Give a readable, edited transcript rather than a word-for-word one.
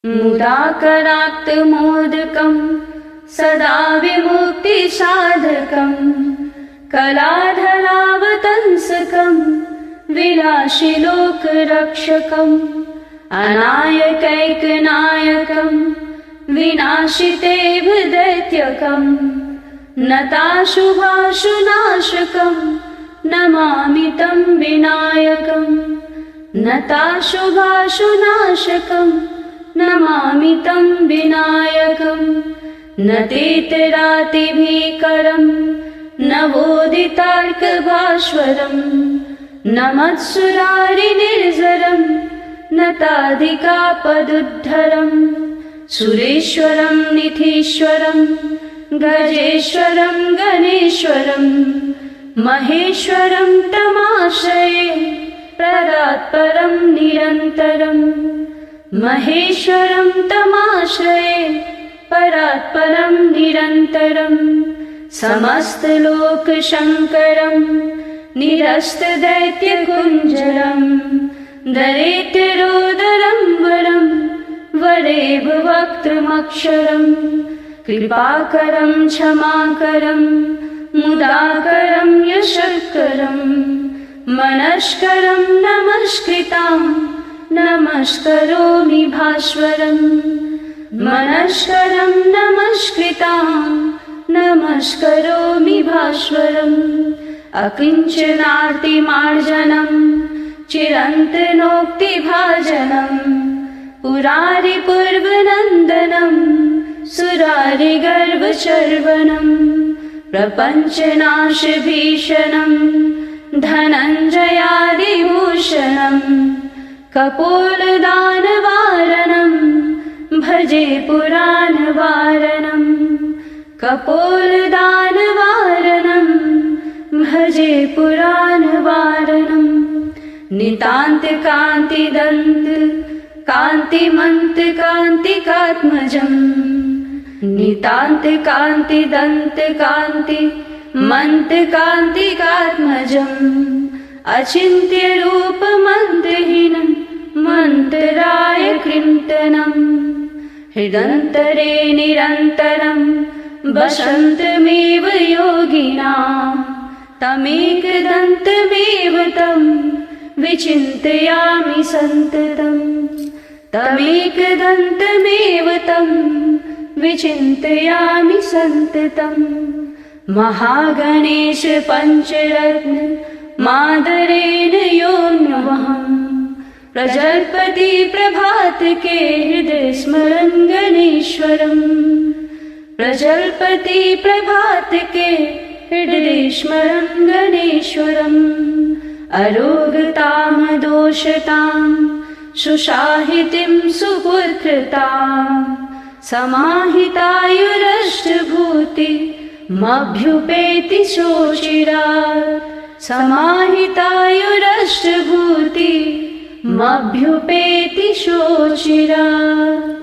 मुदाकराक्तमोदकं सदा विमुक्तिसाधकं कलाधरावतंसकं विलासिलोकरक्षकम् अनायकैकनायकं विनाशितेव दैत्यकं नताशुभाशुनाशकं नमामि तं विनायकं नताशुभाशुनाशकं नमामि तं विनायकं नतेतरातिभीकरं नवोदितार्कभास्वरं नमत्सुरारिनिर्झरं नताधिकापदुद्धरं सुरेश्वरं निधीश्वरं गजेश्वरं गणेश्वरं महेश्वरं तमाश्रये परात्परं निरन्तरं महेश्वरं तमाश्रये परात्परं निरन्तरं समस्तलोकशङ्करं निरस्तदैत्यकुञ्जरं दरेत्यरोदरं वरं वरेव वक्त्रमक्षरं कृपाकरं क्षमाकरं मुदाकरं यशस्करं मनस्करं नमस्कृतां नमस्करोमि भास्वरं मनस्करं नमस्कृतां नमस्करोमि भास्वरम् अकिञ्चनार्तिमार्जनं चिरन्तनोक्तिभाजनं पुरारिपूर्वनन्दनं सुरारिगर्वशर्वनं प्रपञ्चनाशभीषणं धनञ्जयादिभूषणं कपोलदानवारणं भजे पुराणवारणं कपोलदानवारणं भजे पुराणवारणं नितान्तकान्तिदन्त कान्तिमन्तकान्तिकात्मजं नितान्तकान्तिदन्त कान्तिमन्तकान्तिकात्मजम् अचिन्त्यरूपमन्तहीनं मन्तरायकृन्तनं हृदन्तरे निरन्तरं वसन्तमेव योगिनां तमेकदन्तमेव तं विचिन्तयामि सन्ततं तमेकदन्तमेव तं विचिन्तयामि सन्ततं महागणेश पञ्चरत्न मादरेण यो नमः प्रजल्पति प्रभातके हृदय स्मरन् गणेश्वरम् प्रजल्पति प्रभातके हृदय स्मरन् गणेश्वरम् अरोगतां दोषतां सुशाहितिं सुपुत्रतां समाहितायुरष्टभूतिमभ्युपेति शोचिरात् समाहितायुरष्टभूतिमभ्युपेति शोचिरात्।